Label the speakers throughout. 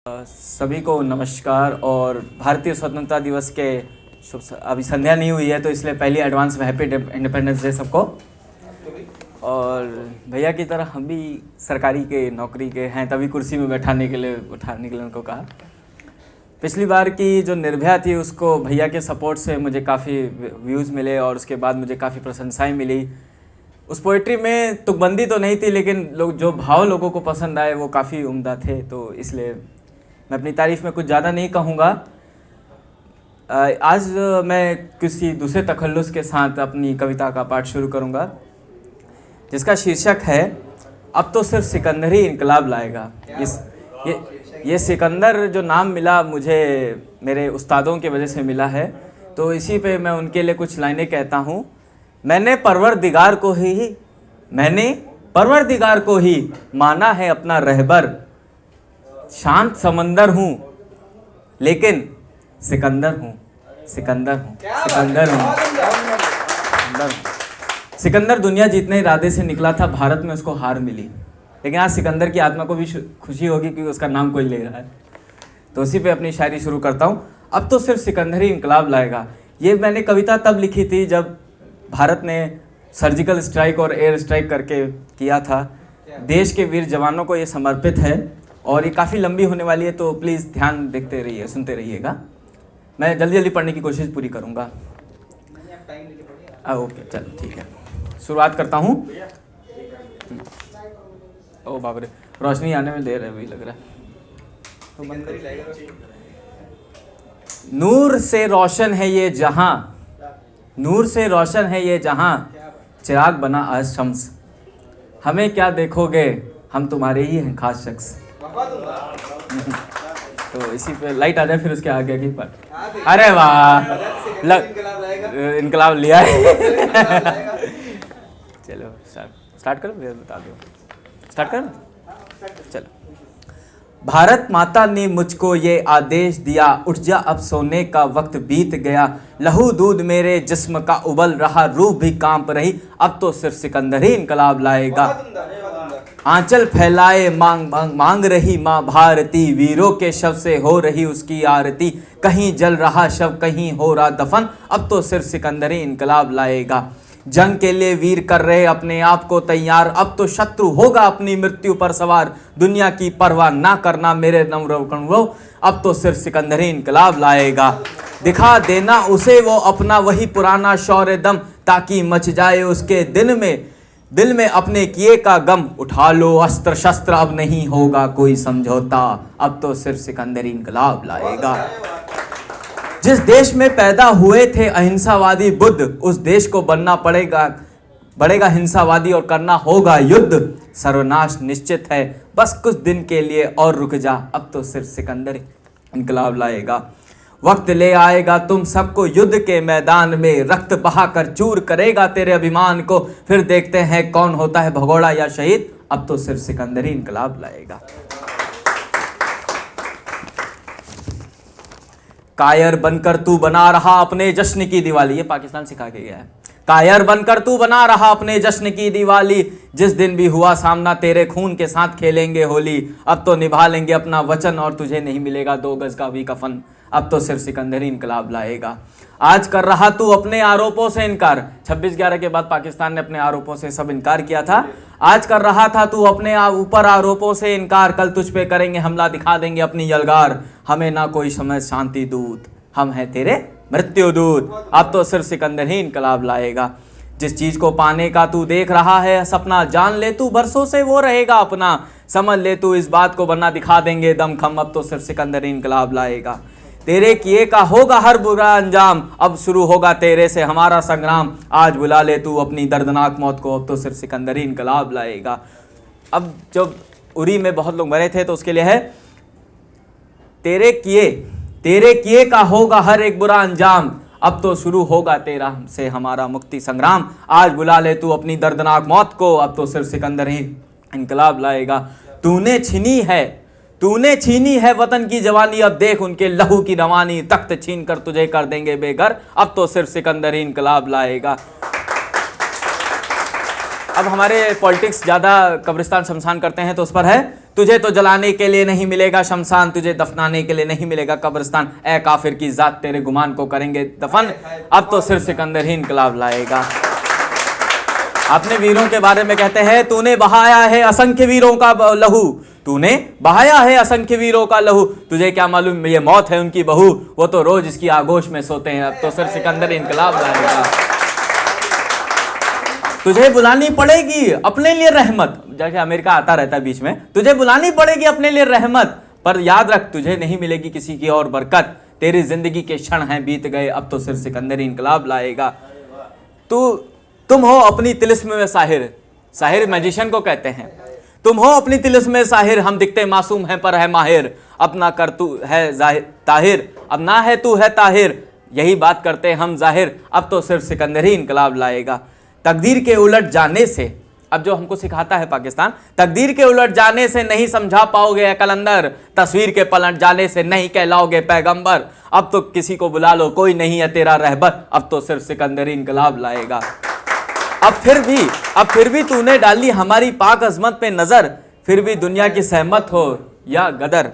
Speaker 1: सभी को नमस्कार। और भारतीय स्वतंत्रता दिवस के अभी संध्या नहीं हुई है तो इसलिए पहली एडवांस में हैप्पी इंडिपेंडेंस डे सबको। और भैया की तरह हम भी सरकारी के नौकरी के हैं, तभी कुर्सी में उठाने के लिए उनको कहा। पिछली बार की जो निर्भया थी उसको भैया के सपोर्ट से मुझे काफ़ी व्यूज़ मिले और उसके बाद मुझे काफ़ी प्रशंसाएं मिली। उस पोइट्री में तुकबंदी तो नहीं थी, लेकिन लोग जो भाव लोगों को पसंद आए वो काफ़ी उम्दा थे, तो इसलिए मैं अपनी तारीफ़ में कुछ ज़्यादा नहीं कहूँगा। आज मैं किसी दूसरे तखल्लुस के साथ अपनी कविता का पाठ शुरू करूँगा, जिसका शीर्षक है अब तो सिर्फ सिकंदर ही इनकलाब लाएगा। ये सिकंदर जो नाम मिला मुझे मेरे उस्तादों की वजह से मिला है, तो इसी पे मैं उनके लिए कुछ लाइनें कहता हूँ। मैंने परवरदिगार को ही माना है अपना रहबर। शांत समंदर हूँ लेकिन सिकंदर हूँ। सिकंदर दुनिया जीतने इरादे से निकला था, भारत में उसको हार मिली, लेकिन आज सिकंदर की आत्मा को भी खुशी होगी कि उसका नाम कोई ले रहा है। तो उसी पे अपनी शायरी शुरू करता हूँ। अब तो सिर्फ सिकंदर ही इनकलाब लाएगा। ये मैंने कविता तब लिखी थी जब भारत ने सर्जिकल स्ट्राइक और एयर स्ट्राइक करके किया था। देश के वीर जवानों को ये समर्पित है और ये काफ़ी लंबी होने वाली है, तो प्लीज़ ध्यान देखते रहिए, सुनते रहिएगा। मैं जल्दी जल्दी पढ़ने की कोशिश पूरी करूँगा। ओके, चलो ठीक है, शुरुआत करता हूँ। ओ बाप रे, रोशनी आने में देर है, वही लग रहा है। नूर से रोशन है ये जहां, नूर से रोशन है ये जहां, चिराग बना आज शम्स। हमें क्या देखोगे, हम तुम्हारे ही हैं खास शख्स। तो इसी पे लाइट आ जाए, फिर उसके आगे की पर। अरे वाह, इनकलाब लिया है। चलो स्टार्ट करो, बता दो। स्टार्ट करो, चलो। भारत माता ने मुझको ये आदेश दिया, उठ जा अब सोने का वक्त बीत गया। लहू दूध मेरे जिस्म का उबल रहा, रूह भी कांप रही, अब तो सिर्फ सिकंदर ही इनकलाब लाएगा। आंचल फैलाए मांग रही माँ भारती, वीरों के शव से हो रही उसकी आरती। कहीं जल रहा शव, कहीं हो रहा दफन, अब तो सिर्फ सिकंदर ही इनकलाब लाएगा। जंग के लिए वीर कर रहे अपने आप को तैयार, अब तो शत्रु होगा अपनी मृत्यु पर सवार। दुनिया की परवाह ना करना मेरे नम्र, अब तो सिर्फ सिकंदर ही इनकलाब लाएगा। दिखा देना उसे वो अपना वही पुराना शौर्य दम, ताकि मच जाए उसके दिल में अपने किए का गम। उठा लो अस्त्र शस्त्र, अब नहीं होगा कोई समझौता, अब तो सिर्फ सिकंदर ही इनकलाब लाएगा। जिस देश में पैदा हुए थे अहिंसावादी बुद्ध, उस देश को बनना पड़ेगा हिंसावादी और करना होगा युद्ध। सर्वनाश निश्चित है, बस कुछ दिन के लिए और रुक जा, अब तो सिर्फ सिकंदर इनकलाब लाएगा। वक्त ले आएगा तुम सबको युद्ध के मैदान में, रक्त बहाकर चूर करेगा तेरे अभिमान को। फिर देखते हैं कौन होता है भगोड़ा या शहीद, अब तो सिर्फ सिकंदर ही इनकलाब लाएगा। कायर बनकर तू बना रहा अपने जश्न की दिवाली, ये पाकिस्तान सिखा के गया है। कायर बनकर तू बना रहा अपने जश्न की दिवाली, जिस दिन भी हुआ सामना तेरे खून के साथ खेलेंगे होली। अब तो निभा लेंगे अपना वचन और तुझे नहीं मिलेगा 2 गज का भी कफन, अब तो सिर्फ सिकंदर ही इनकलाब लाएगा। आज कर रहा तू अपने आरोपों से इनकार, 26/11 के बाद पाकिस्तान ने अपने आरोपों से सब इनकार किया था। आज कर रहा था तू अपने ऊपर आरोपों से इनकार, कल तुझ पे करेंगे हमला, दिखा देंगे अपनी यलगार। हमें ना कोई समझ शांति दूत, हम हैं तेरे मृत्यु दूत, अब तो सिर्फ सिकंदर ही इनकलाब लाएगा। जिस चीज को पाने का तू देख रहा है सपना, जान ले तू बरसों से वो रहेगा अपना। समझ ले तू इस बात को, वरना दिखा देंगे दमखम, अब तो सिर्फ सिकंदर ही इनकलाब लाएगा। तेरे किए का होगा हर बुरा अंजाम, अब शुरू होगा तेरे से हमारा संग्राम। आज बुला ले तू अपनी दर्दनाक मौत को, अब तो सिर्फ सिकंदर ही इनकलाब लाएगा। अब जब उरी में बहुत लोग मरे थे तो उसके लिए है, तेरे किए का होगा हर एक बुरा अंजाम, अब तो शुरू होगा तेरा से हमारा मुक्ति संग्राम। आज बुला ले तू अपनी दर्दनाक मौत को, अब तो सिर्फ सिकंदर ही इनकलाब लाएगा। तूने छीनी है वतन की जवानी, अब देख उनके लहू की रवानी। तख्त छीन कर तुझे कर देंगे बेघर, अब तो सिर्फ सिकंदर ही इनकलाब लाएगा। अब हमारे पॉलिटिक्स ज़्यादा कब्रिस्तान शमशान करते हैं, तो उस पर है, तुझे तो जलाने के लिए नहीं मिलेगा शमशान, तुझे दफनाने के लिए नहीं मिलेगा कब्रिस्तान, ए काफिर की जात तेरे गुमान को करेंगे दफन, अब तो सिर्फ सिकंदर ही इनकलाब लाएगा। अपने वीरों के बारे में कहते हैं, तूने बहाया है असंख्य वीरों का लहू, तूने बहाया है असंख्य वीरों का लहू, तुझे क्या मालूम ये मौत है उनकी बहू, वो तो रोज इसकी आगोश में सोते हैं, अब तो सिर्फ सिकंदर इनकलाब लाएगा। तुझे बुलानी पड़ेगी अपने लिए रहमत, जैसे अमेरिका आता रहता है बीच में, तुझे बुलानी पड़ेगी अपने लिए रहमत, पर याद रख तुझे नहीं मिलेगी किसी की और बरकत, तेरी जिंदगी के क्षण हैं बीत गए, अब तो सिर्फ सिकंदर इनकलाब लाएगा। तुम हो अपनी तिलिस्म में साहिर, साहिर मैजिशियन को कहते हैं, तुम हो अपनी तिलिस्म में साहिर, हम दिखते मासूम हैं पर है माहिर, अपना कर तू है ताहिर, अब ना है तू है ताहिर, यही बात करते हम जाहिर, अब तो सिर्फ सिकंदर ही इनकलाब लाएगा। तकदीर के उलट जाने से, अब जो हमको सिखाता है पाकिस्तान, तकदीर के उलट जाने से नहीं समझा पाओगे कलंदर, तस्वीर के पलट जाने से नहीं कहलाओगे पैगंबर, अब तो किसी को बुला लो कोई नहीं है तेरा रहबर, अब तो सिर्फ सिकंदर ही इनकलाब लाएगा। अब फिर भी तूने डाली हमारी पाक अजमत पे नजर, फिर भी दुनिया की सहमत हो या गदर,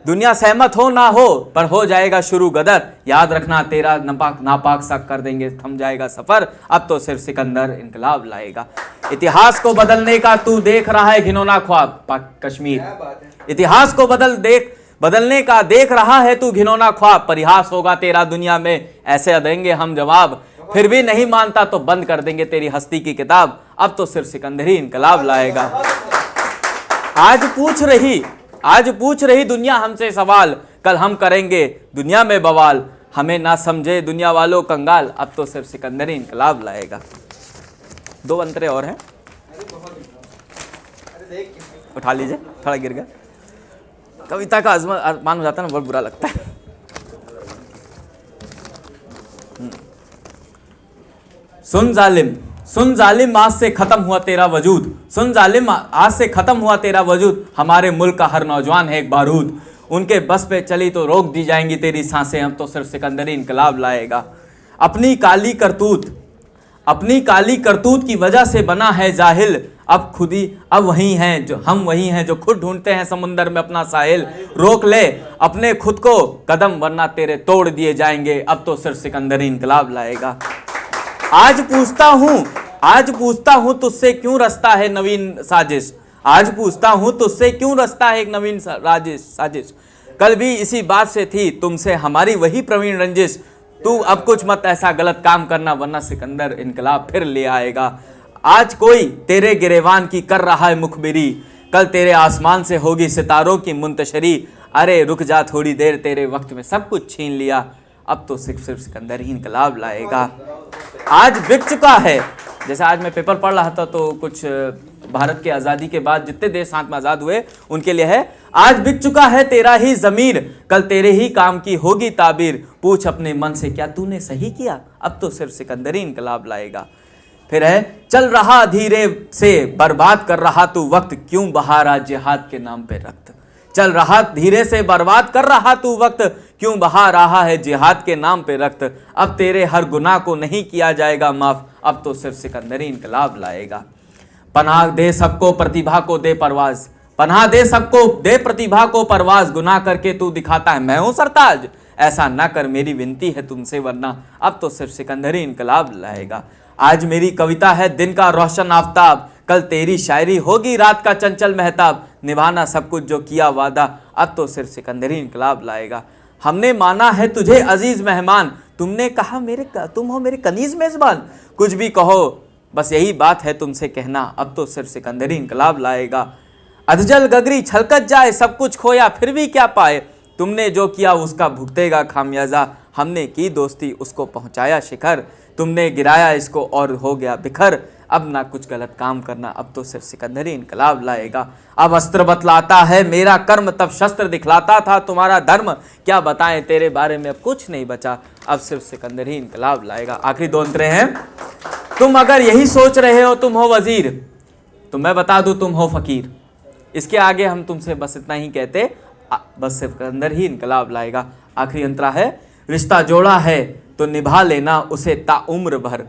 Speaker 1: दुनिया सहमत हो ना हो पर हो जाएगा शुरू गदर, याद रखना तेरा नापाक सा कर देंगे, थम जाएगा सफर, अब तो सिर्फ सिकंदर इनकलाब लाएगा। इतिहास को बदलने का तू देख रहा है घिनौना ख्वाब, कश्मीर, इतिहास को बदलने का देख रहा है तू घिनौना ख्वाब, परिहास होगा तेरा दुनिया में ऐसे देंगे हम जवाब, फिर भी नहीं मानता तो बंद कर देंगे तेरी हस्ती की किताब, अब तो सिर्फ सिकंदर ही इनकलाब लाएगा। आज पूछ रही दुनिया हमसे सवाल, कल हम करेंगे दुनिया में बवाल, हमें ना समझे दुनिया वालों कंगाल, अब तो सिर्फ सिकंदर ही इनकलाब लाएगा। दो अंतरे और हैं, उठा लीजिए, थोड़ा गिर गया, कविता का आसमान हो जाता है ना, बहुत बुरा लगता है। सुन जालिम आज से खत्म हुआ तेरा वजूद, सुन जालिम आज से खत्म हुआ तेरा वजूद, हमारे मुल्क का हर नौजवान है एक बारूद, उनके बस पे चली तो रोक दी जाएंगी तेरी सांसें, हम तो सिर्फ सिकंदर ही इनकलाब लाएगा। अपनी काली करतूत की वजह से बना है जाहिल, अब वही हैं जो खुद ढूंढते हैं समुंदर में अपना साहिल, रोक ले अपने खुद को कदम वरना तेरे तोड़ दिए जाएंगे, अब तो सिर्फ सिकंदर ही इनकलाब लाएगा। आज पूछता हूं तुझसे क्यों रचता है नवीन साजिश, आज पूछता हूं तुझसे क्यों रचता है एक नवीन साजिश, कल भी इसी बात से थी तुमसे हमारी वही प्रवीण रंजिश, तू अब कुछ मत ऐसा गलत काम करना वरना सिकंदर इनकलाब फिर ले आएगा। आज कोई तेरे गिरेवान की कर रहा है मुखबिरी, कल तेरे आसमान से होगी सितारों की मुंतशरी, अरे रुक जा थोड़ी देर तेरे वक्त में सब कुछ छीन लिया, अब तो सिर्फ सिकंदर ही इनकलाब लाएगा। आज बिक चुका है, जैसे आज मैं पेपर पढ़ रहा था तो कुछ भारत की आज़ादी के बाद जितने देश साथ में आज़ाद हुए उनके लिए है, आज बिक चुका है तेरा ही ज़मीर, कल तेरे ही काम की होगी ताबीर, पूछ अपने मन से क्या तूने सही किया, अब तो सिर्फ सिकंदर ही इनकलाब लाएगा। फिर है, चल रहा धीरे से बर्बाद कर रहा तू वक्त, क्यों बहा रहा जिहाद के नाम पे रक्त, चल रहा धीरे से बर्बाद कर रहा तू वक्त, क्यों बहा रहा है जिहाद के नाम पे रक्त, अब तेरे हर गुनाह को नहीं किया जाएगा माफ, अब तो सिर्फ सिकंदर ही इनकलाब लाएगा। पनाह दे सबको प्रतिभा को दे परवाज, पनाह दे सबको दे प्रतिभा को परवाज, गुनाह करके तू दिखाता है मैं हूं सरताज, ऐसा ना कर मेरी विनती है तुमसे वरना, अब तो सिर्फ सिकंदर ही इनकलाब लाएगा। आज मेरी कविता है दिन का रोशन आफ्ताब, कल तेरी शायरी होगी रात का चंचल महताब, निभाना सब कुछ जो किया वादा, अब तो सिर्फ सिकंदर ही इनकलाब लाएगा। हमने माना है तुझे अजीज मेहमान, तुमने कहा तुम हो मेरे कनीज मेजबान, कुछ भी कहो बस यही बात है तुमसे कहना, अब तो सिर्फ सिकंदर ही इनकलाब लाएगा। अधजल गगरी छलकत जाए सब कुछ खोया फिर भी क्या पाए, तुमने जो किया उसका भुगतेगा खामियाजा, हमने की दोस्ती उसको पहुंचाया शिखर, तुमने गिराया इसको और हो गया बिखर, अब ना कुछ गलत काम करना, अब तो सिर्फ सिकंदर ही इनकलाब लाएगा। अब अस्त्र बतलाता है मेरा कर्म, तब शस्त्र दिखलाता था तुम्हारा धर्म, क्या बताएं तेरे बारे में अब कुछ नहीं बचा, अब सिर्फ सिकंदर ही इनकलाब लाएगा। आखिरी दो अंतरे हैं, तुम अगर यही सोच रहे हो तुम हो वजीर, तो मैं बता दूं तुम हो फकीर, इसके आगे हम तुमसे बस इतना ही कहते, बस सिकंदर ही इनकलाब लाएगा। आखिरी अंतरा है, रिश्ता जोड़ा है तो निभा लेना उसे ताउम्र भर,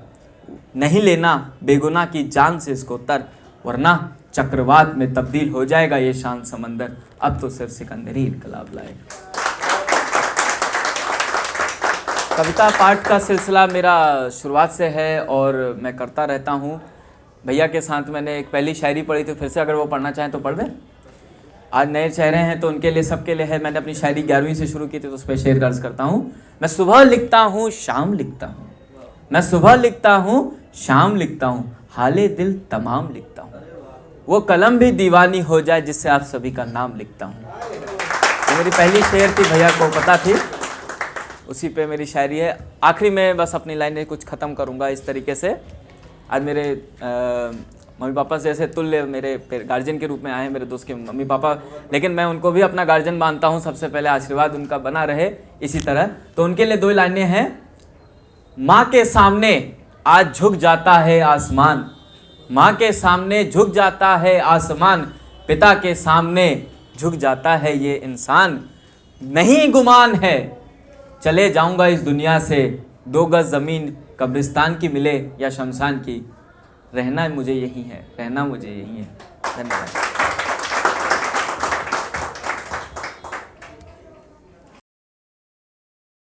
Speaker 1: नहीं लेना बेगुनाह की जान से इसको तर, वरना चक्रवात में तब्दील हो जाएगा ये शांत समंदर, अब तो सिर्फ सिकंदर ही इनकलाब लाएगा। कविता पाठ का सिलसिला मेरा शुरुआत से है और मैं करता रहता हूँ। भैया के साथ मैंने एक पहली शायरी पढ़ी थी, फिर से अगर वो पढ़ना चाहें तो पढ़ दें। आज नए चेहरे हैं तो उनके लिए, सबके लिए है। मैंने अपनी शायरी 11वीं से शुरू की थी, तो उस पर शेर गर्ज करता हूँ। मैं सुबह लिखता हूँ शाम लिखता हूँ, मैं सुबह लिखता हूँ शाम लिखता हूँ, हाले दिल तमाम लिखता हूँ, वो कलम भी दीवानी हो जाए जिससे आप सभी का नाम लिखता हूँ। तो मेरी पहली शेर थी, भैया को पता थी, उसी पे मेरी शायरी है। आखिरी में बस अपनी लाइनें कुछ ख़त्म करूँगा इस तरीके से। आज मेरे मम्मी पापा से ऐसे तुल्य मेरे गार्जियन के रूप में आए हैं मेरे दोस्त के मम्मी पापा, लेकिन मैं उनको भी अपना गार्जियन मानता हूँ। सबसे पहले आशीर्वाद उनका बना रहे इसी तरह। तो उनके लिए 2 लाइनें हैं। माँ के सामने आज झुक जाता है आसमान, माँ के सामने झुक जाता है आसमान, पिता के सामने झुक जाता है ये इंसान। नहीं गुमान है चले जाऊंगा इस दुनिया से, 2 गज ज़मीन कब्रिस्तान की मिले या शमशान की, रहना मुझे यही है, रहना मुझे यही है। धन्यवाद।